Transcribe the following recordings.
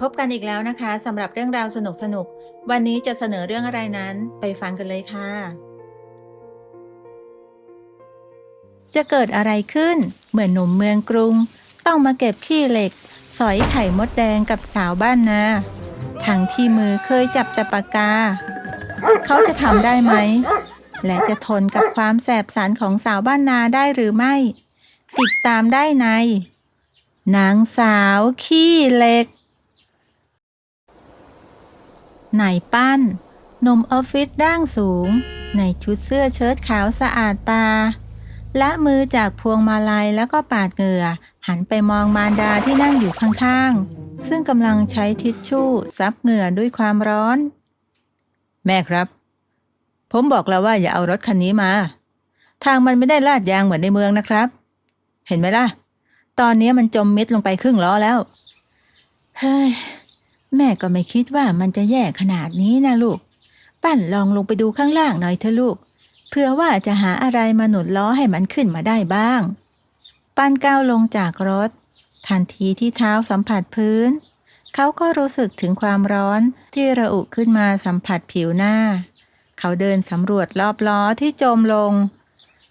พบกันอีกแล้วนะคะสำหรับเรื่องราวสนุกวันนี้จะเสนอเรื่องอะไรนั้นไปฟังกันเลยค่ะจะเกิดอะไรขึ้นเมื่อหนุ่มเมืองกรุงต้องมาเก็บขี้เหล็กสอยไข่มดแดงกับสาวบ้านนาทั้งที่มือเคยจับแต่ปากกาเขาจะทำได้ไหมและจะทนกับความแสบสันของสาวบ้านนาได้หรือไม่ติดตามได้ในนางสาวขี้เหล็กนายปั้นหนุ่มออฟฟิศร่างสูงในชุดเสื้อเชิ้ตขาวสะอาดตาละมือจากพวงมาลัยแล้วก็ปาดเหงื่อหันไปมองมารดาที่นั่งอยู่ข้างๆซึ่งกำลังใช้ทิชชู่ซับเหงื่อด้วยความร้อนแม่ครับผมบอกแล้วว่าอย่าเอารถคันนี้มาทางมันไม่ได้ลาดยางเหมือนในเมืองนะครับเห็นไหมล่ะตอนนี้มันจมมิดลงไปครึ่งล้อแล้วเฮ้ยแม่ก็ไม่คิดว่ามันจะแย่ขนาดนี้นะลูกปั้นลองลงไปดูข้างล่างหน่อยเถอะลูกเพื่อว่าจะหาอะไรมาหนุนล้อให้มันขึ้นมาได้บ้างปั้นก้าวลงจากรถทันทีที่เท้าสัมผัสพื้นเขาก็รู้สึกถึงความร้อนที่ระอุขึ้นมาสัมผัสผิวหน้าเขาเดินสำรวจรอบล้อที่จมลง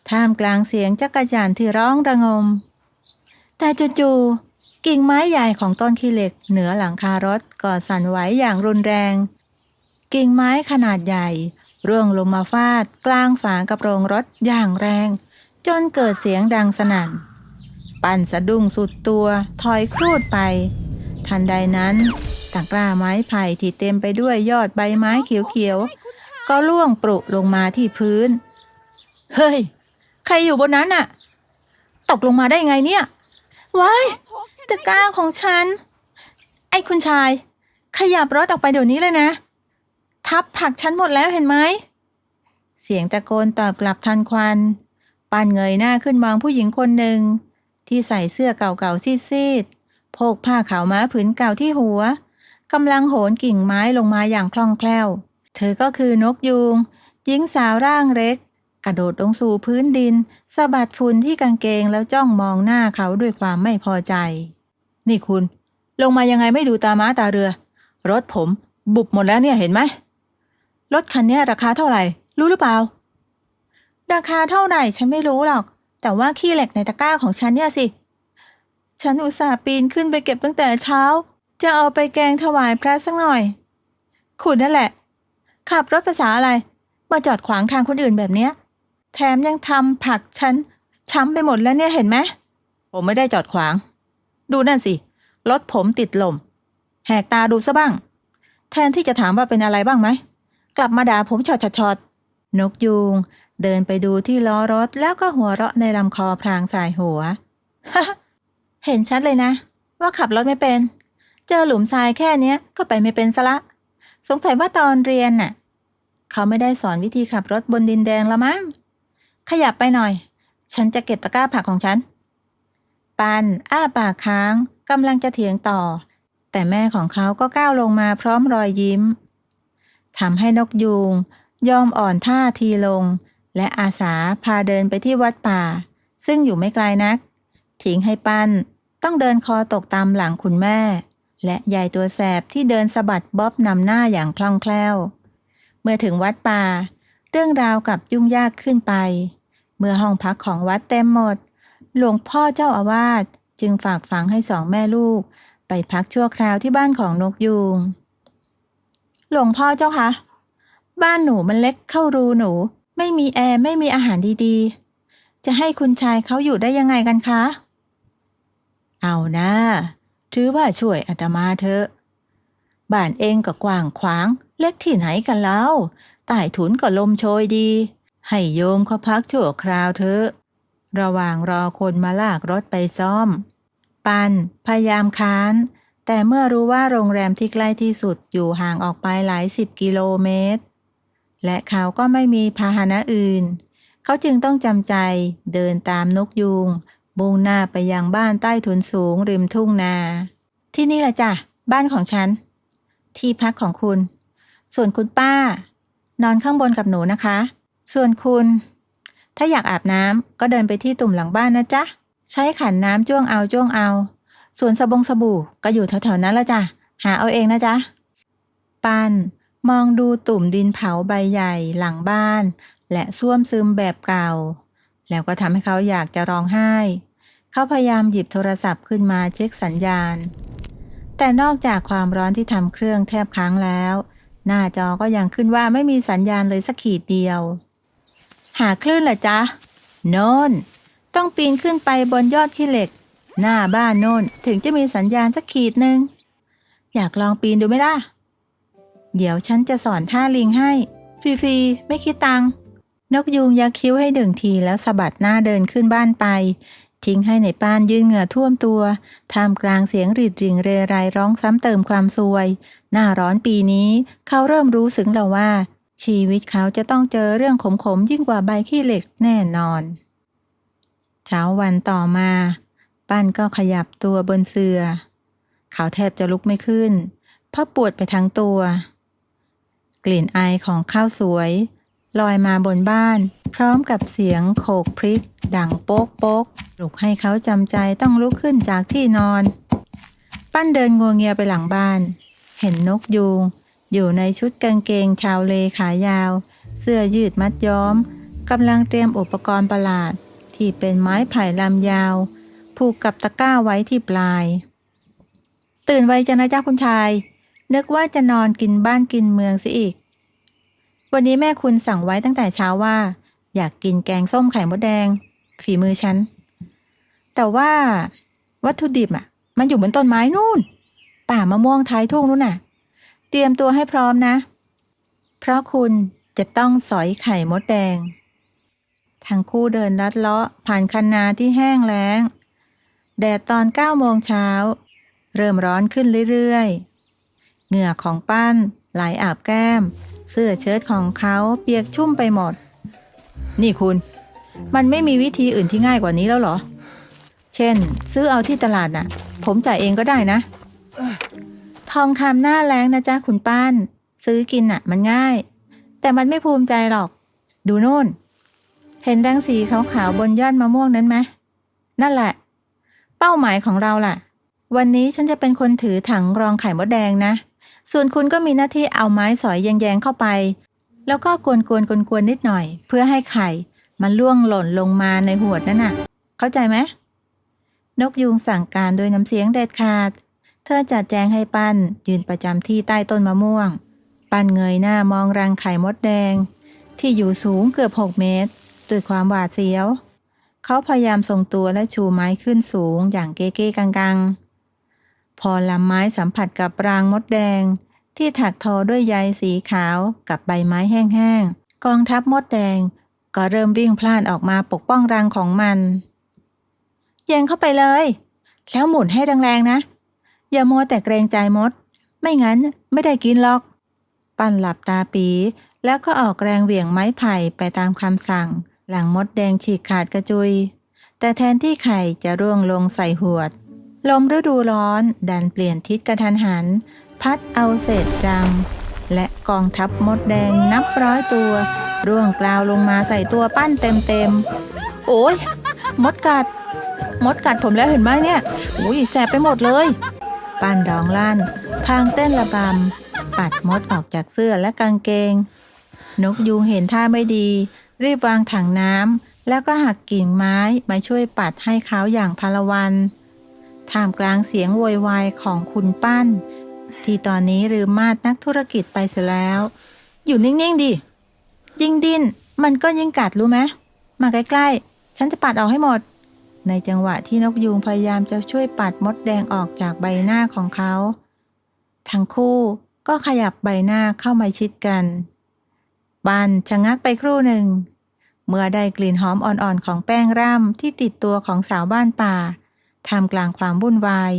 ท่ามกลางเสียงจักรยานที่ร้องระงมแต่จู่ๆกิ่งไม้ใหญ่ของต้นขี้เหล็กเหนือหลังคารถก็สั่นไหวอย่างรุนแรงกิ่งไม้ขนาดใหญ่ร่วงลงมาฟาดกลางฝากระโปรงรถอย่างแรงจนเกิดเสียงดังสนั่นปั้นสะดุ้งสุดตัวถอยครูดไปทันใดนั้นตะกร้าไม้ไผ่ที่เต็มไปด้วยยอดใบไม้เขียวๆก็ร่วงปรุลงมาที่พื้นเฮ้ยใครอยู่บนนั้นน่ะตกลงมาได้ไงเนี่ยว้ายตะกร้าของฉันไอ้คุณชายขยับรถออกไปเดี๋ยวนี้เลยนะทับผักฉันหมดแล้วเห็นไหมเสียงตะโกนตอบกลับทันควันปั้นเงยหน้าขึ้นมองผู้หญิงคนหนึ่งที่ใส่เสื้อเก่าๆซีดๆโพกผ้าขาวม้าผืนเก่าที่หัวกำลังโหนกิ่งไม้ลงมาอย่างคล่องแคล่วเธอก็คือนกยูงหญิงสาวร่างเล็กกระโดดลงสู่พื้นดินสะบัดฝุ่นที่กางเกงแล้วจ้องมองหน้าเขาด้วยความไม่พอใจนี่คุณลงมายังไงไม่ดูตาม้าตาเรือรถผมบุบหมดแล้วเนี่ยเห็นไหมรถคันนี้ราคาเท่าไหร่รู้หรือเปล่าราคาเท่าไหร่ฉันไม่รู้หรอกแต่ว่าขี้เหล็กในตะกร้าของฉันเนี่ยสิฉันอุตส่าห์ปีนขึ้นไปเก็บตั้งแต่เช้าจะเอาไปแกงถวายพระสักหน่อยคุณนั่นแหละขับรถภาษาอะไรมาจอดขวางทางคนอื่นแบบเนี้ยแถมยังทำผักฉันช้ำไปหมดแล้วเนี่ยเห็นไหมผมไม่ได้จอดขวางดูนั่นสิรถผมติดลมแหกตาดูซะบ้างแทนที่จะถามว่าเป็นอะไรบ้างไหมกลับมาด่าผมชอดนกยูงเดินไปดูที่ล้อรถแล้วก็หัวเราะในลำคอพลางสายหัว เห็นชัดเลยนะว่าขับรถไม่เป็นเจอหลุมทรายแค่เนี้ยก็ไปไม่เป็นซะละสงสัยว่าตอนเรียนน่ะเขาไม่ได้สอนวิธีขับรถบนดินแดงละมั้งขยับไปหน่อยฉันจะเก็บตะกร้าผักของฉันปันอ้าปากค้างกำลังจะเถียงต่อแต่แม่ของเขาก็ก้าวลงมาพร้อมรอยยิ้มทำให้นกยูงยอมอ่อนท่าทีลงและอาสาพาเดินไปที่วัดป่าซึ่งอยู่ไม่ไกลนักทิ้งให้ปั้นต้องเดินคอตกตามหลังคุณแม่และยายตัวแสบที่เดินสะบัดบ๊อบนำหน้าอย่างคล่องแคล่วเมื่อถึงวัดป่าเรื่องราวกลับยุ่งยากขึ้นไปเมื่อห้องพักของวัดเต็มหมดหลวงพ่อเจ้าอาวาสจึงฝากฝังให้สองแม่ลูกไปพักชั่วคราวที่บ้านของนกยูงหลวงพ่อเจ้าคะบ้านหนูมันเล็กเข้ารูหนูไม่มีแอร์ไม่มีอาหารดีๆจะให้คุณชายเขาอยู่ได้ยังไงกันคะเอานะถือว่าช่วยอาตมาเถอะบ้านเองก็กว้างขวางเล็กที่ไหนกันแล้วใต้ถุนก็ลมโชยดีให้โยมเขาพักชั่วคราวเถอะระหว่างรอคนมาลากรถไปซ่อมปันพยายามค้านแต่เมื่อรู้ว่าโรงแรมที่ใกล้ที่สุดอยู่ห่างออกไปหลาย10 กิโลเมตรและเขาก็ไม่มีพาหนะอื่นเขาจึงต้องจำใจเดินตามนกยูงมุ่งหน้าไปยังบ้านใต้ถุนสูงริมทุ่งนาที่นี่แหละจ้ะบ้านของฉันที่พักของคุณส่วนคุณป้านอนข้างบนกับหนูนะคะส่วนคุณถ้าอยากอาบน้ำก็เดินไปที่ตุ่มหลังบ้านนะจ๊ะใช้ขันน้ำจ้วงเอาส่วนสบู่ก็อยู่แถวๆนั้นละจ้ะ หาเอาเองนะจ๊ะปั้นมองดูตุ่มดินเผาใบใหญ่หลังบ้านและส้วมซึมแบบเก่าแล้วก็ทำให้เขาอยากจะร้องไห้เขาพยายามหยิบโทรศัพท์ขึ้นมาเช็คสัญญาณแต่นอกจากความร้อนที่ทำเครื่องแทบค้างแล้วหน้าจอก็ยังขึ้นว่าไม่มีสัญญาณเลยสักขีดเดียวหาคลื่นเหรอจ๊ะโน่นต้องปีนขึ้นไปบนยอดขี้เหล็กหน้าบ้านโน่นถึงจะมีสัญญาณสักขีดหนึ่งอยากลองปีนดูไหมล่ะเดี๋ยวฉันจะสอนท่าลิงให้ฟรีๆไม่คิดตังค์นกยูงยักคิ้วให้1 ทีแล้วสะบัดหน้าเดินขึ้นบ้านไปทิ้งให้ในป้านยืนเหงื่อท่วมตัวท่ามกลางเสียงรีดริ่งเรไรร้องซ้ำเติมความซวยหน้าร้อนปีนี้เขาเริ่มรู้สึกแล้วว่าชีวิตเขาจะต้องเจอเรื่องขมๆยิ่งกว่าใบขี้เหล็กแน่นอนเช้าวันต่อมาปั้นก็ขยับตัวบนเสื่อเขาแทบจะลุกไม่ขึ้นเพราะปวดไปทั้งตัวกลิ่นไอของข้าวสวยลอยมาบนบ้านพร้อมกับเสียงโขกพริกดังโป๊กโป๊กปลุกให้เขาจำใจต้องลุกขึ้นจากที่นอนปั้นเดินงัวเงียไปหลังบ้านเห็นนกยูงอยู่ในชุดกางเกงชาวเลขายาวเสื้อยืดมัดย้อมกำลังเตรียมอุปกรณ์ประหลาดที่เป็นไม้ไผ่ลำยาวผูกกับตะกร้าไว้ที่ปลายตื่นไวจังนะจ๊ะคุณชายนึกว่าจะนอนกินบ้านกินเมืองสิอีกวันนี้แม่คุณสั่งไว้ตั้งแต่เช้าว่าอยากกินแกงส้มไข่มดแดงฝีมือฉันแต่ว่าวัตถุดิบมันอยู่บนต้นไม้นู่นป่ามะม่วงท้ายทุ่งนู่นน่ะเตรียมตัวให้พร้อมนะเพราะคุณจะต้องสอยไข่มดแดงทั้งคู่เดินลัดเลาะผ่านคันนาที่แห้งแล้งแดดตอน9 โมงเช้าเริ่มร้อนขึ้นเรื่อยๆเหงื่อของปั้นไหลอาบแก้มเสื้อเชิ้ตของเขาเปียกชุ่มไปหมดนี่คุณมันไม่มีวิธีอื่นที่ง่ายกว่านี้แล้วเหรอเช่นซื้อเอาที่ตลาดน่ะผมจ่ายเองก็ได้นะทองคำหน้าแล้งนะจ๊ะคุณป้านซื้อกินมันง่ายแต่มันไม่ภูมิใจหรอกดูโน่นเห็นรังสีขาวๆบนยอดมะม่วงนั้นไหมนั่นแหละเป้าหมายของเราล่ะวันนี้ฉันจะเป็นคนถือถังรองไข่มดแดงนะส่วนคุณก็มีหน้าที่เอาไม้สอยแยงๆเข้าไปแล้วก็กวนๆนิดหน่อยเพื่อให้ไข่มันล่วงหล่นลงมาในหวดนั่นน่ะเข้าใจไหมนกยูงสั่งการโดยน้ำเสียงเด็ดขาดเธอจัดแจงให้ปั้นยืนประจำที่ใต้ต้นมะม่วงปั้นเงยหน้ามองรังไข่มดแดงที่อยู่สูงเกือบ6 เมตรด้วยความหวาดเสียวเขาพยายามทรงตัวและชูไม้ขึ้นสูงอย่างเก้ๆกังๆพอลำไม้สัมผัสกับรางมดแดงที่ถักทอด้วยใยสีขาวกับใบไม้แห้งๆกองทัพมดแดงก็เริ่มวิ่งพล่านออกมาปกป้องรังของมันแยงเข้าไปเลยแล้วหมุนให้แรงๆนะอย่ามัวแต่เกรงใจมดไม่งั้นไม่ได้กินหรอกปั้นหลับตาปีแล้วก็ออกแรงเหวี่ยงไม้ไผ่ไปตามคำสั่งหลังมดแดงฉีกขาดกระจุยแต่แทนที่ไข่จะร่วงลงใส่หวดลมฤดูร้อนดันเปลี่ยนทิศกระทันหันพัดเอาเศษรังและกองทัพมดแดงนับ100 ตัวร่วงกลาวลงมาใส่ตัวปั้นเต็มโอ้ยมดกัดผมแล้วเห็นไหมเนี่ยอุ้ยแสบไปหมดเลยปั้นร้องลั่นพางเต้นระบำปัดมดออกจากเสื้อและกางเกงนกยูงเห็นท่าไม่ดีรีบวางถังน้ำแล้วก็หักกิ่งไม้มาช่วยปัดให้เขาอย่างพลวันท่ามกลางเสียงโวยวายของคุณปั้นที่ตอนนี้ลืมมาดนักธุรกิจไปเสียแล้วอยู่นิ่งๆดิยิ่งดิ้นมันก็ยิ่งกัดรู้ไหมมาใกล้ๆฉันจะปัดออกให้หมดในจังหวะที่นกยูงพยายามจะช่วยปัดมดแดงออกจากใบหน้าของเขาทั้งคู่ก็ขยับใบหน้าเข้ามาชิดกันปั้นชะงักไปครู่หนึ่งเมื่อได้กลิ่นหอมอ่อนๆของแป้งร่ำที่ติดตัวของสาวบ้านป่าท่ามกลางความวุ่นวาย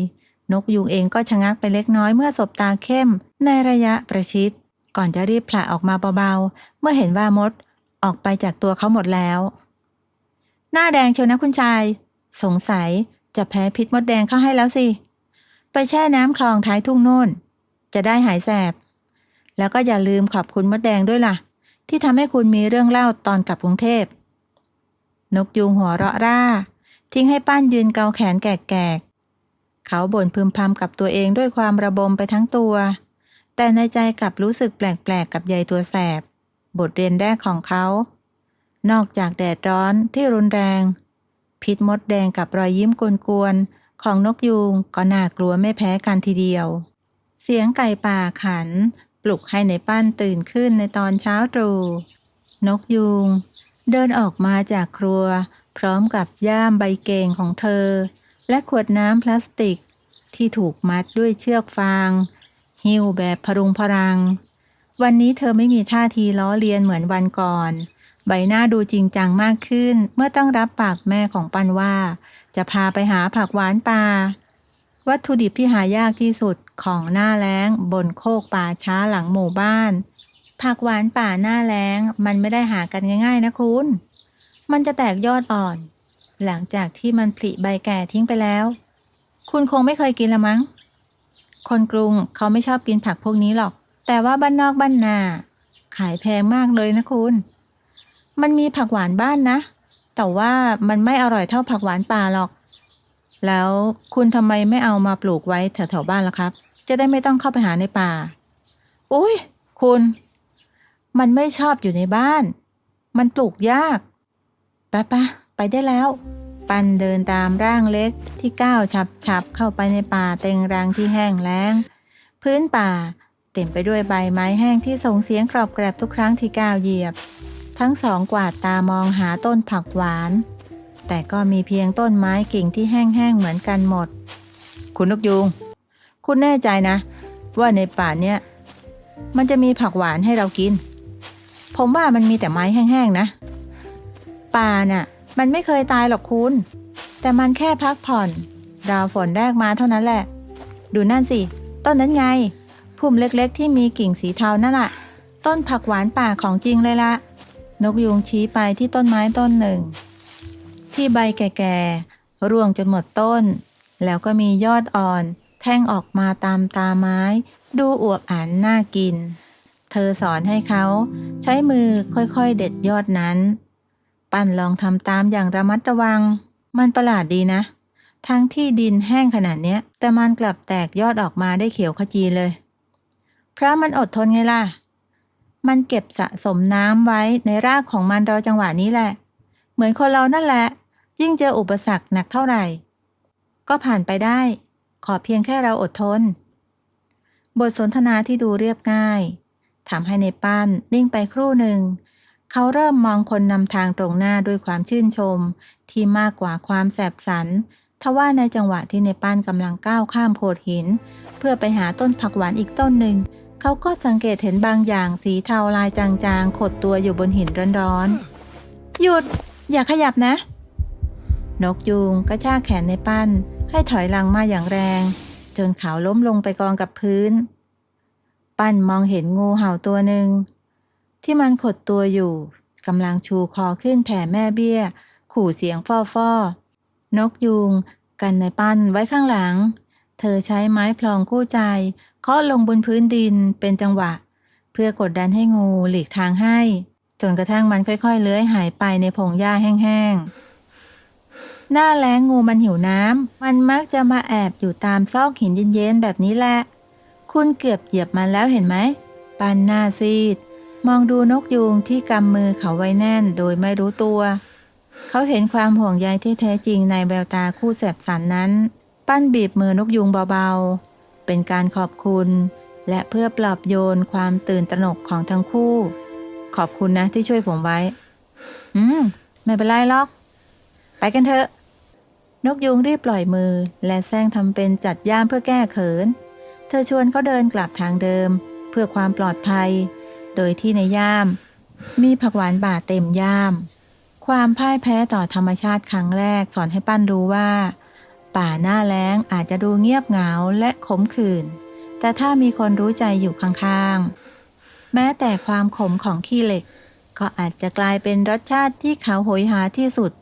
นกยูงเองก็ชะงักไปเล็กน้อยเมื่อสบตาเข้มในระยะประชิดก่อนจะรีบผละออกมาเบาๆเมื่อเห็นว่ามดออกไปจากตัวเขาหมดแล้วหน้าแดงเชียวนะคุณชายสงสัยจะแพ้พิษมดแดงเข้าให้แล้วสิไปแช่น้ำคลองท้ายทุ่งโน่นจะได้หายแสบแล้วก็อย่าลืมขอบคุณมดแดงด้วยล่ะที่ทำให้คุณมีเรื่องเล่าตอนกลับกรุงเทพนกยูงหัวเราะร่าทิ้งให้ปั้นยืนเกาแขนแกก เขาบ่นพึมพำกับตัวเองด้วยความระบมไปทั้งตัวแต่ในใจกลับรู้สึกแปลกๆกับใยตัวแสบบทเรียนแรกของเขานอกจากแดดร้อนที่รุนแรงพิษมดแดงกับรอยยิ้มกวนๆของนกยูงก็น่ากลัวไม่แพ้กันทีเดียวเสียงไก่ป่าขันปลุกให้ในปั้นตื่นขึ้นในตอนเช้าตรู่นกยูงเดินออกมาจากครัวพร้อมกับย่ามใบเกงของเธอและขวดน้ำพลาสติกที่ถูกมัดด้วยเชือกฟางหิ้วแบบพรุงพรังวันนี้เธอไม่มีท่าทีล้อเลียนเหมือนวันก่อนใบหน้าดูจริงจังมากขึ้นเมื่อต้องรับปากแม่ของปันว่าจะพาไปหาผักหวานป่าวัตถุดิบที่หายากที่สุดของหน้าแล้งบนโคกป่าช้าหลังหมู่บ้านผักหวานป่าหน้าแล้งมันไม่ได้หากันง่ายๆนะคุณมันจะแตกยอดอ่อนหลังจากที่มันผลิใบแก่ทิ้งไปแล้วคุณคงไม่เคยกินละมั้งคนกรุงเขาไม่ชอบกินผักพวกนี้หรอกแต่ว่าบ้านนอกบ้านนาขายแพงมากเลยนะคุณมันมีผักหวานบ้านนะแต่ว่ามันไม่อร่อยเท่าผักหวานป่าหรอกแล้วคุณทำไมไม่เอามาปลูกไว้แถวๆบ้านล่ะครับจะได้ไม่ต้องเข้าไปหาในป่าอุ้ยคุณมันไม่ชอบอยู่ในบ้านมันปลูกยากไปได้แล้วปันเดินตามร่างเล็กที่ก้าวฉับเข้าไปในป่าเต็งรังที่แห้งแล้งพื้นป่าเต็มไปด้วยใบไม้แห้งที่ส่งเสียงกรอบแกรบทุกครั้งที่ก้าวเหยียบทั้งสองกวาดตามองหาต้นผักหวานแต่ก็มีเพียงต้นไม้กิ่งที่แห้งๆเหมือนกันหมดคุณนกยูงคุณแน่ใจนะว่าในป่าเนี้ยมันจะมีผักหวานให้เรากินผมว่ามันมีแต่ไม้แห้งๆนะป่าน่ะมันไม่เคยตายหรอกคุณแต่มันแค่พักผ่อนราวฝนแรกมาเท่านั้นแหละดูนั่นสิต้นนั้นไงพุ่มเล็กๆที่มีกิ่งสีเทานั่นแหละต้นผักหวานป่าของจริงเลยละนกยูงชี้ไปที่ต้นไม้ต้นหนึ่งที่ใบแก่ๆร่วงจนหมดต้นแล้วก็มียอดอ่อนแทงออกมาตามตาไม้ดูอวบอันน่ากินเธอสอนให้เขาใช้มือค่อยๆเด็ดยอดนั้นปั้นลองทำตามอย่างระมัดระวังมันประหลาดดีนะทั้งที่ดินแห้งขนาดเนี้ยแต่มันกลับแตกยอดออกมาได้เขียวขจีเลยเพราะมันอดทนไงล่ะมันเก็บสะสมน้ำไว้ในรากของมันรอจังหวะนี้แหละเหมือนคนเรานั่นแหละยิ่งเจออุปสรรคหนักเท่าไหร่ก็ผ่านไปได้ขอเพียงแค่เราอดทนบทสนทนาที่ดูเรียบง่ายทำให้ในปั้นนิ่งไปครู่หนึ่งเขาเริ่มมองคนนำทางตรงหน้าด้วยความชื่นชมที่มากกว่าความแสบสันทว่าในจังหวะที่ในปั้นกำลังก้าวข้ามโขดหินเพื่อไปหาต้นผักหวานอีกต้นหนึ่งเขาก็สังเกตเห็นบางอย่างสีเทาลายจางๆขดตัวอยู่บนหินร้อนๆหยุดอย่าขยับนะนกยูงกระชากแขนในปั้นให้ถอยหลังมาอย่างแรงจนเขาล้มลงไปกองกับพื้นปั้นมองเห็นงูเห่าตัวหนึ่งที่มันขดตัวอยู่กำลังชูคอขึ้นแผ่แม่เบี้ยขู่เสียงฟ่อๆนกยูงกันในปั้นไว้ข้างหลังเธอใช้ไม้พลองคู่ใจเคาะลงบนพื้นดินเป็นจังหวะเพื่อกดดันให้งูหลีกทางให้จนกระทั่งมันค่อยๆเลื้อยหายไปในพงหญ้าแห้งๆหน้าแล้งงูมันหิวน้ำมันมักจะมาแอบอยู่ตามซอกหินเย็นๆแบบนี้แหละคุณเกือบเหยียบมันแล้วเห็นไหมปันหน้าซีดมองดูนกยูงที่กำมือเขาไว้แน่นโดยไม่รู้ตัวเขาเห็นความห่วงใยที่แท้จริงในแววตาคู่แสบสันนั้นปั้นบีบมือนกยูงเบาๆเป็นการขอบคุณและเพื่อปลอบโยนความตื่นตระหนกของทั้งคู่ขอบคุณนะที่ช่วยผมไว้ไม่เป็นไรหรอกไปกันเถอะนกยูงรีบปล่อยมือและแซงทำเป็นจัดย่ามเพื่อแก้เขินเธอชวนเขาเดินกลับทางเดิมเพื่อความปลอดภัยโดยที่ในย่ามมีผักหวานป่าเต็มย่ามความพ่ายแพ้ต่อธรรมชาติครั้งแรกสอนให้ปั้นรู้ว่าป่าหน้าแล้งอาจจะดูเงียบเหงาและขมขื่นแต่ถ้ามีคนรู้ใจอยู่ข้างๆแม้แต่ความขมของขี้เหล็กก็อาจจะกลายเป็นรสชาติที่เขาโหยหาที่สุด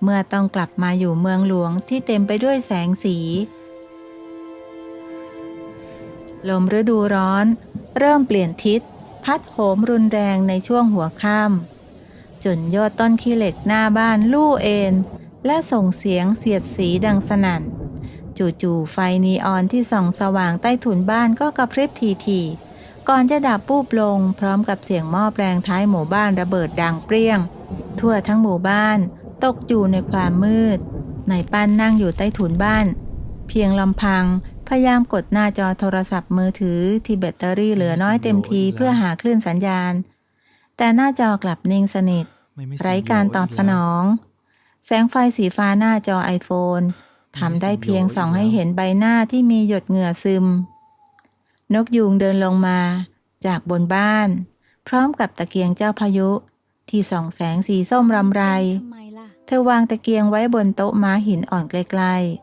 เมื่อต้องกลับมาอยู่เมืองหลวงที่เต็มไปด้วยแสงสีลมฤดูร้อนเริ่มเปลี่ยนทิศพัดโหมรุนแรงในช่วงหัวค่ำจนยอดต้นขี้เหล็กหน้าบ้านลู่เอ็นและส่งเสียงเสียดสีดังสนั่น จู่ๆไฟนีออนที่ส่องสว่างใต้ถุนบ้านก็กระพริบทีๆก่อนจะดับปุ๊บลงพร้อมกับเสียงหม้อแปลงท้ายหมู่บ้านระเบิดดังเปรี้ยงทั่วทั้งหมู่บ้านตกอยู่ในความมืดนายปั้นนั่งอยู่ใต้ถุนบ้านเพียงลำพังพยายามกดหน้าจอโทรศัพท์มือถือที่แบตเตอรี่เหลือน้อยเต็มทีเพื่อหาคลื่นสัญญาณแต่หน้าจอกลับนิ่งสนิทไร้การตอบสนองแสงไฟสีฟ้าหน้าจอไอโฟนทำได้เพียงส่องให้เห็นใบหน้าที่มีหยดเหงื่อซึมนกยูงเดินลงมาจากบนบ้านพร้อมกับตะเกียงเจ้าพายุที่ส่องแสงสีส้มรำไรเธอวางตะเกียงไว้บนโต๊ะม้าหินอ่อนไกล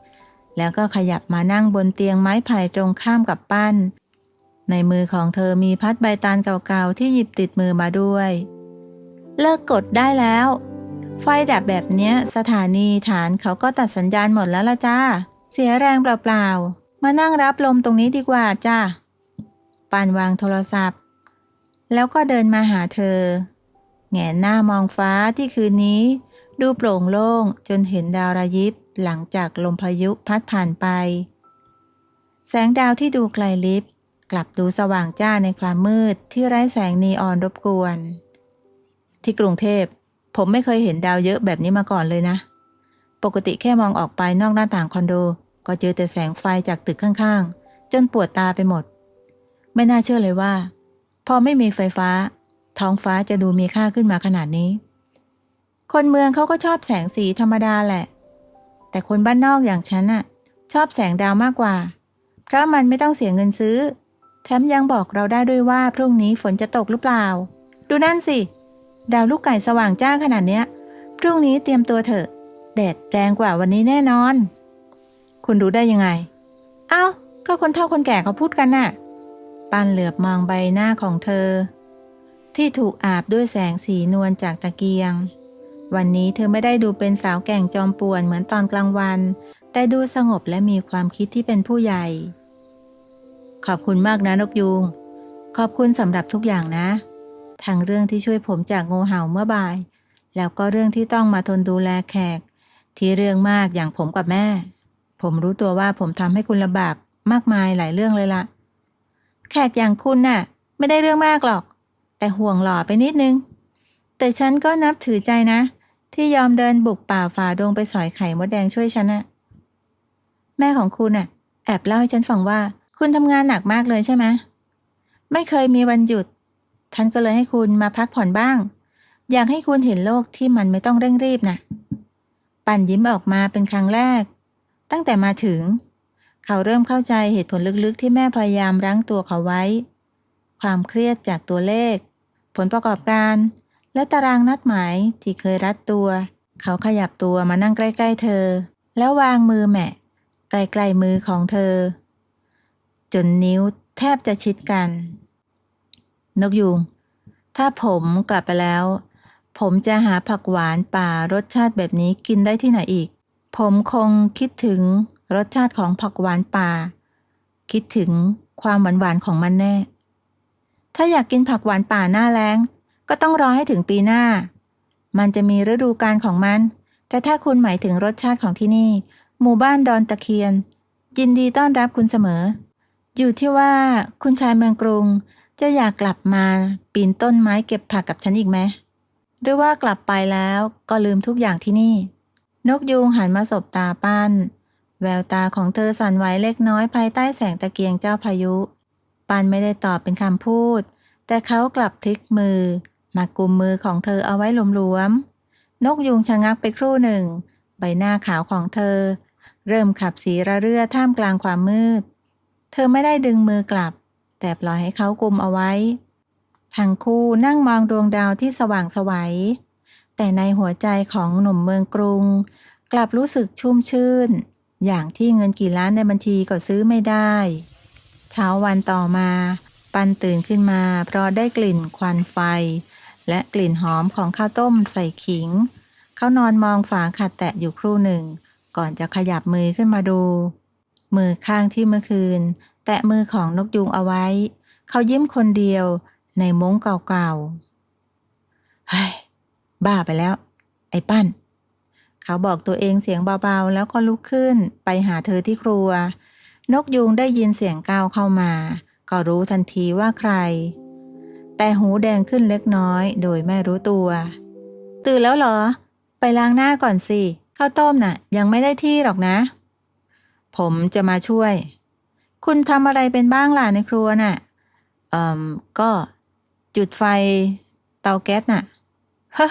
ๆแล้วก็ขยับมานั่งบนเตียงไม้ไผ่ตรงข้ามกับปั้นในมือของเธอมีพัดใบตาลเก่าๆที่หยิบติดมือมาด้วยเลิกกดได้แล้วไฟดับแบบเนี้ยสถานีฐานเขาก็ตัดสัญญาณหมดแล้วละจ้าเสียแรงเปล่าๆมานั่งรับลมตรงนี้ดีกว่าจ้าปานวางโทรศัพท์แล้วก็เดินมาหาเธอแหงนหน้ามองฟ้าที่คืนนี้ดูโปร่งโล่งจนเห็นดาวระยิบหลังจากลมพายุพัดผ่านไปแสงดาวที่ดูไกลลิบกลับดูสว่างจ้าในความมืดที่ไร้แสงนีออนรบกวนที่กรุงเทพผมไม่เคยเห็นดาวเยอะแบบนี้มาก่อนเลยนะปกติแค่มองออกไปนอกหน้าต่างคอนโดก็เจอแต่แสงไฟจากตึกข้างๆจนปวดตาไปหมดไม่น่าเชื่อเลยว่าพอไม่มีไฟฟ้าท้องฟ้าจะดูมีค่าขึ้นมาขนาดนี้คนเมืองเขาก็ชอบแสงสีธรรมดาแหละแต่คนบ้านนอกอย่างฉันน่ะชอบแสงดาวมากกว่าเพราะมันไม่ต้องเสียเงินซื้อแถมยังบอกเราได้ด้วยว่าพรุ่งนี้ฝนจะตกหรือเปล่าดูนั่นสิดาวลูกไก่สว่างจ้าขนาดเนี้ยพรุ่งนี้เตรียมตัวเถอะแดดแรงกว่าวันนี้แน่นอนคุณรู้ได้ยังไงเอ้าก็คนเฒ่าคนแก่เขาพูดกันน่ะปั้นเหลือบมองใบหน้าของเธอที่ถูกอาบด้วยแสงสีนวลจากตะเกียงวันนี้เธอไม่ได้ดูเป็นสาวแก่งจอมป่วนเหมือนตอนกลางวันแต่ดูสงบและมีความคิดที่เป็นผู้ใหญ่ขอบคุณมากนะนกยูงขอบคุณสำหรับทุกอย่างนะทั้งเรื่องที่ช่วยผมจากงูเห่าเมื่อบ่ายแล้วก็เรื่องที่ต้องมาทนดูแลแขกที่เรื่องมากอย่างผมกับแม่ผมรู้ตัวว่าผมทำให้คุณลำบากมากมายหลายเรื่องเลยล่ะแขกอย่างคุณน่ะไม่ได้เรื่องมากหรอกแต่ห่วงหล่อไปนิดนึงแต่ฉันก็นับถือใจนะที่ยอมเดินบุกป่าฝ่าดงไปสอยไข่มดแดงช่วยฉันน่ะแม่ของคุณน่ะแอบเล่าให้ฉันฟังว่าคุณทำงานหนักมากเลยใช่ไหมไม่เคยมีวันหยุดท่านก็เลยให้คุณมาพักผ่อนบ้างอยากให้คุณเห็นโลกที่มันไม่ต้องเร่งรีบน่ะปั่นยิ้มออกมาเป็นครั้งแรกตั้งแต่มาถึงเขาเริ่มเข้าใจเหตุผลลึกๆที่แม่พยายามรั้งตัวเขาไว้ความเครียดจากตัวเลขผลประกอบการและตารางนัดหมายที่เคยรัดตัวเขาขยับตัวมานั่งใกล้ๆเธอแล้ววางมือแหมะใกล้ๆมือของเธอจนนิ้วแทบจะชิดกันนกยูงถ้าผมกลับไปแล้วผมจะหาผักหวานป่ารสชาติแบบนี้กินได้ที่ไหนอีกผมคงคิดถึงรสชาติของผักหวานป่าคิดถึงความหวานๆของมันแน่ถ้าอยากกินผักหวานป่าหน้าแล้งก็ต้องรอให้ถึงปีหน้ามันจะมีฤดูกาลของมันแต่ถ้าคุณหมายถึงรสชาติของที่นี่หมู่บ้านดอนตะเคียนยินดีต้อนรับคุณเสมออยู่ที่ว่าคุณชายเมืองกรุงจะอยากกลับมาปีนต้นไม้เก็บผักกับฉันอีกไหมหรือว่ากลับไปแล้วก็ลืมทุกอย่างที่นี่นกยูงหันมาสบตาปั้นแววตาของเธอสั่นไหวเล็กน้อยภายใต้แสงตะเกียงเจ้าพายุปั้นไม่ได้ตอบเป็นคำพูดแต่เขากลับพลิกมือมากุมมือของเธอเอาไว้หลวมๆนกยูงชะงักไปครู่หนึ่งใบหน้าขาวของเธอเริ่มขับสีระเรื่อท่ามกลางความมืดเธอไม่ได้ดึงมือกลับแต่ปล่อยให้เขากุมเอาไว้ทั้งคู่นั่งมองดวงดาวที่สว่างไสวแต่ในหัวใจของหนุ่มเมืองกรุงกลับรู้สึกชุ่มชื่นอย่างที่เงินกี่ล้านในบัญชีก็ซื้อไม่ได้เช้าวันต่อมาปันตื่นขึ้นมาเพราะได้กลิ่นควันไฟและกลิ่นหอมของข้าวต้มใส่ขิงเขานอนมองฝาขัดแตะอยู่ครู่หนึ่งก่อนจะขยับมือขึ้นมาดูมือข้างที่เมื่อคืนแตะมือของนกยูงเอาไว้เขายิ้มคนเดียวในมุ้งเก่าๆเฮ้ยบ้าไปแล้วไอ้ปั้น เขาบอกตัวเองเสียงเบาๆแล้วก็ลุกขึ้นไปหาเธอที่ครัวนกยูงได้ยินเสียงก้าวเข้ามาก็รู้ทันทีว่าใครแต่หูแดงขึ้นเล็กน้อยโดยไม่รู้ตัวตื่นแล้วเหรอไปล้างหน้าก่อนสิข้าวต้มน่ะยังไม่ได้ที่หรอกนะผมจะมาช่วยคุณทำอะไรเป็นบ้างล่ะในครัวน่ะก็จุดไฟเตาแก๊สน่ะฮะ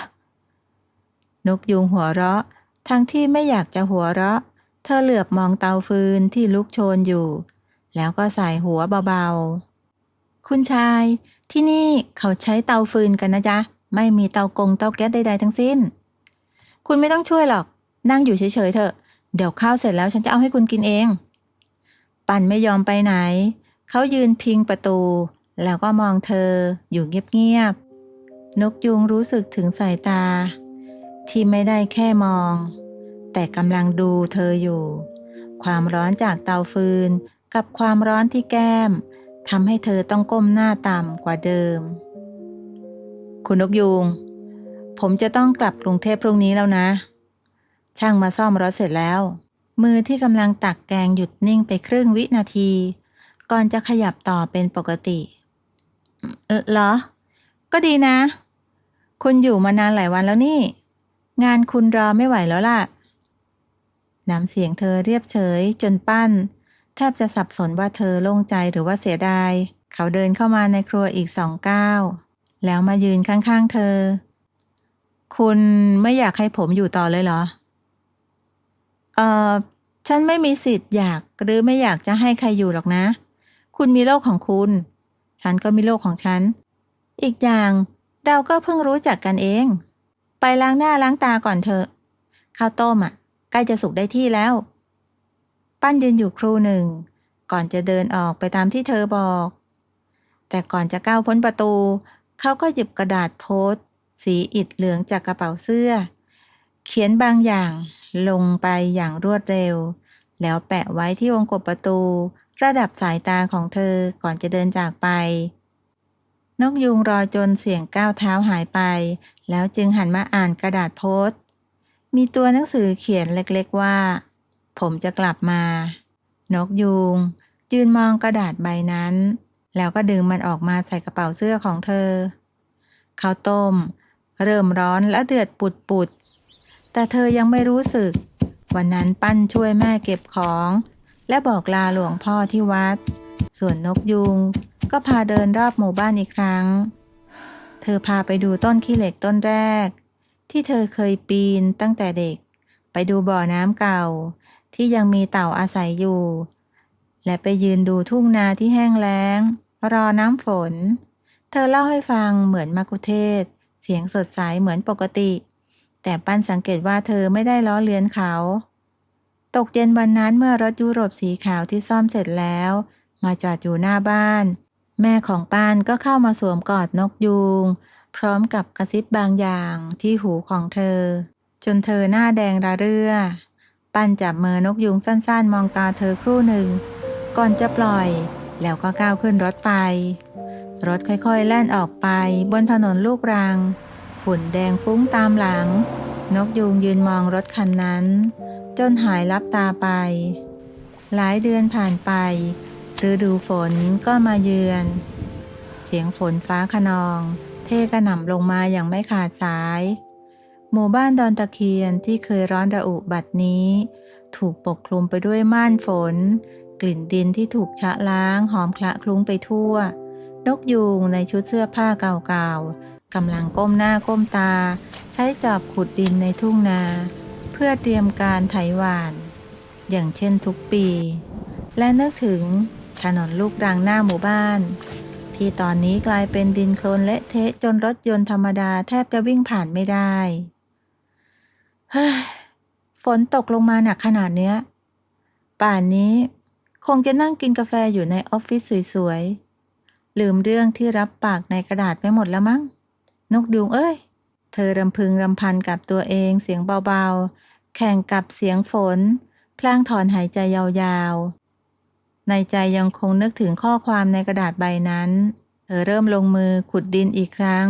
นกยูงหัวเราะทั้งที่ไม่อยากจะหัวเราะเธอเหลือบมองเตาฟืนที่ลุกโชนอยู่แล้วก็สายหัวเบาๆคุณชายที่นี่เขาใช้เตาฟืนกันนะจ๊ะไม่มีเตาแก๊สใดๆทั้งสิ้นคุณไม่ต้องช่วยหรอกนั่งอยู่เฉยๆเถอะเดี๋ยวข้าวเสร็จแล้วฉันจะเอาให้คุณกินเองปั่นไม่ยอมไปไหนเขายืนพิงประตูแล้วก็มองเธออยู่เงียบๆนกยูงรู้สึกถึงสายตาที่ไม่ได้แค่มองแต่กำลังดูเธออยู่ความร้อนจากเตาฟืนกับความร้อนที่แก้มทำให้เธอต้องก้มหน้าต่ำกว่าเดิมคุณนกยูงผมจะต้องกลับกรุงเทพพรุ่งนี้แล้วนะช่างมาซ่อมรถเสร็จแล้วมือที่กำลังตักแกงหยุดนิ่งไปครึ่งวินาทีก่อนจะขยับต่อเป็นปกติเหรอก็ดีนะคุณอยู่มานานหลายวันแล้วนี่งานคุณรอไม่ไหวแล้วล่ะน้ำเสียงเธอเรียบเฉยจนปั้นแทบจะสับสนว่าเธอโล่งใจหรือว่าเสียดายเขาเดินเข้ามาในครัวอีก2 ก้าวแล้วมายืนข้างๆเธอคุณไม่อยากให้ผมอยู่ต่อเลยเหรอฉันไม่มีสิทธิ์อยากหรือไม่อยากจะให้ใครอยู่หรอกนะคุณมีโลกของคุณฉันก็มีโลกของฉันอีกอย่างเราก็เพิ่งรู้จักกันเองไปล้างหน้าล้างตาก่อนเถอะข้าวต้มใกล้จะสุกได้ที่แล้วปั้นยืนอยู่ครู่หนึ่งก่อนจะเดินออกไปตามที่เธอบอกแต่ก่อนจะก้าวพ้นประตูเขาก็หยิบกระดาษโพสต์สีอิฐเหลืองจากกระเป๋าเสื้อเขียนบางอย่างลงไปอย่างรวดเร็วแล้วแปะไว้ที่วงกบประตูระดับสายตาของเธอก่อนจะเดินจากไปนกยูงรอจนเสียงก้าวเท้าหายไปแล้วจึงหันมาอ่านกระดาษโพสต์มีตัวหนังสือเขียนเล็กๆว่าผมจะกลับมานกยูงยืนมองกระดาษใบนั้นแล้วก็ดึงมันออกมาใส่กระเป๋าเสื้อของเธอข้าวต้มเริ่มร้อนและเดือดปุดๆแต่เธอยังไม่รู้สึกวันนั้นปั้นช่วยแม่เก็บของและบอกลาหลวงพ่อที่วัดส่วนนกยูงก็พาเดินรอบหมู่บ้านอีกครั้งเธอพาไปดูต้นขี้เหล็กต้นแรกที่เธอเคยปีนตั้งแต่เด็กไปดูบ่อน้ำเก่าที่ยังมีเต่าอาศัยอยู่และไปยืนดูทุ่งนาที่แห้งแล้งรอน้ำฝนเธอเล่าให้ฟังเหมือนมัคคุเทศก์เสียงสดใสเหมือนปกติแต่ปั้นสังเกตว่าเธอไม่ได้ล้อเลียนเขาตกเย็นวันนั้นเมื่อรถยุโรปสีขาวที่ซ่อมเสร็จแล้วมาจอดอยู่หน้าบ้านแม่ของปั้นก็เข้ามาสวมกอดนกยูงพร้อมกับกระซิบบางอย่างที่หูของเธอจนเธอหน้าแดงระเรื่อปั้นจับมือนกยูงสั้นๆมองตาเธอครู่หนึ่งก่อนจะปล่อยแล้วก็ก้าวขึ้นรถไปรถค่อยๆแล่นออกไปบนถนนลูกรังฝุ่นแดงฟุ้งตามหลังนกยูงยืนมองรถคันนั้นจนหายลับตาไปหลายเดือนผ่านไปฤดูฝนก็มาเยือนเสียงฝนฟ้าคะนองเทกระหน่ำลงมาอย่างไม่ขาดสายหมู่บ้านดอนตะเคียนที่เคยร้อนระอุบัดนี้ถูกปกคลุมไปด้วยม่านฝนกลิ่นดินที่ถูกชะล้างหอมคละคลุ้งไปทั่วนกยูงในชุดเสื้อผ้าเก่าๆกำลังก้มหน้าก้มตาใช้จอบขุดดินในทุ่งนาเพื่อเตรียมการไถหว่านอย่างเช่นทุกปีและนึกถึงถนนลูกรังหน้าหมู่บ้านที่ตอนนี้กลายเป็นดินโคลนเละเทะจนรถยนต์ธรรมดาแทบจะวิ่งผ่านไม่ได้เฮ้ยฝนตกลงมาหนักขนาดเนี้ยป่านนี้คงจะนั่งกินกาแฟอยู่ในออฟฟิศสวยๆลืมเรื่องที่รับปากในกระดาษไปหมดแล้วมั้งนกยูงเอ้ยเธอรำพึงรำพันกับตัวเองเสียงเบาๆแข่งกับเสียงฝนพลางถอนหายใจยาวๆในใจยังคงนึกถึงข้อความในกระดาษใบนั้นเธอเริ่มลงมือขุดดินอีกครั้ง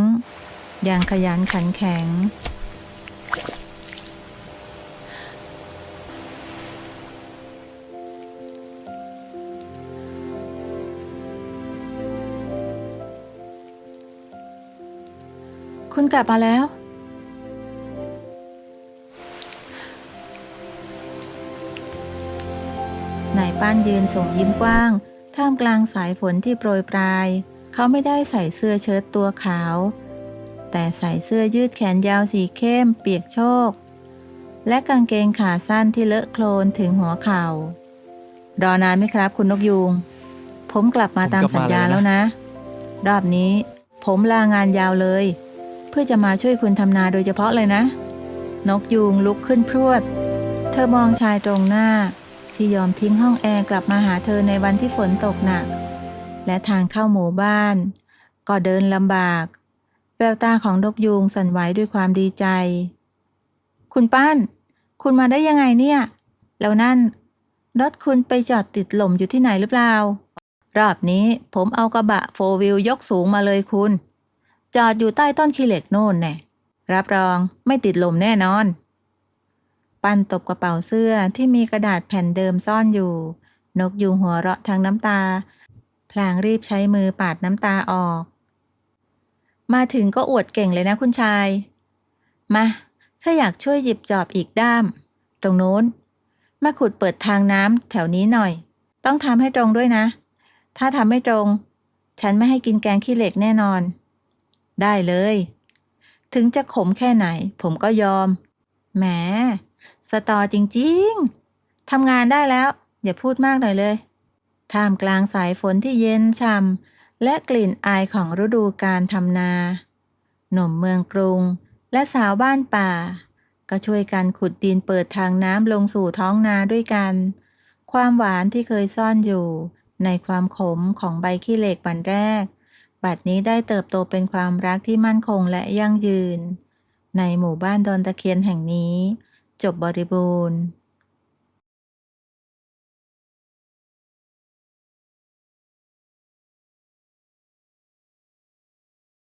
อย่างขยันขันแข็ง คุณกลับมาแล้วนายป้านยืนส่งยิ้มกว้างท่ามกลางสายฝนที่โปรยปลายเขาไม่ได้ใส่เสื้อเชิ้ตตัวขาวแต่ใส่เสื้อยืดแขนยาวสีเข้มเปียกโชกและกางเกงขาสั้นที่เลอะโคลนถึงหัวเข่ารอนานไหมครับคุณนกยูงผมกลับมาตามสัญญาแล้วนะรอบนี้ผมลางานยาวเลยเพื่อจะมาช่วยคุณทำนาโดยเฉพาะเลยนะนกยูงลุกขึ้นพรวดเธอมองชายตรงหน้าที่ยอมทิ้งห้องแอร์กลับมาหาเธอในวันที่ฝนตกหนักและทางเข้าหมู่บ้านก็เดินลำบากแววตาของนกยูงสั่นไหวด้วยความดีใจคุณป้านคุณมาได้ยังไงเนี่ยแล้วนั่นรถคุณไปจอดติดหล่มอยู่ที่ไหนหรือเปล่ารอบนี้ผมเอากระบะโฟร์วิลยกสูงมาเลยคุณจอดอยู่ใต้ต้นขี้เหล็กโน่นแน่รับรองไม่ติดลมแน่นอนปั้นตบกระเป๋าเสื้อที่มีกระดาษแผ่นเดิมซ่อนอยู่นกยูงหัวเราะทั้งน้ำตาพลางรีบใช้มือปาดน้ำตาออกมาถึงก็อวดเก่งเลยนะคุณชายมาถ้าอยากช่วยหยิบจอบอีกด้ามตรงโน้นมาขุดเปิดทางน้ำแถวนี้หน่อยต้องทำให้ตรงด้วยนะถ้าทำไม่ตรงฉันไม่ให้กินแกงขี้เหล็กแน่นอนได้เลยถึงจะขมแค่ไหนผมก็ยอมแหมสตอจริงๆทำงานได้แล้วอย่าพูดมากหน่อยเลยท่ามกลางสายฝนที่เย็นฉ่ำและกลิ่นอายของฤดูกาลทำนาหนุ่มเมืองกรุงและสาวบ้านป่าก็ช่วยกันขุดดินเปิดทางน้ำลงสู่ท้องนาด้วยกันความหวานที่เคยซ่อนอยู่ในความขมของใบขี้เหล็กวันแรกบัดนี้ได้เติบโตเป็นความรักที่มั่นคงและยั่งยืนในหมู่บ้านดอนตะเคียนแห่งนี้จบบริบูรณ์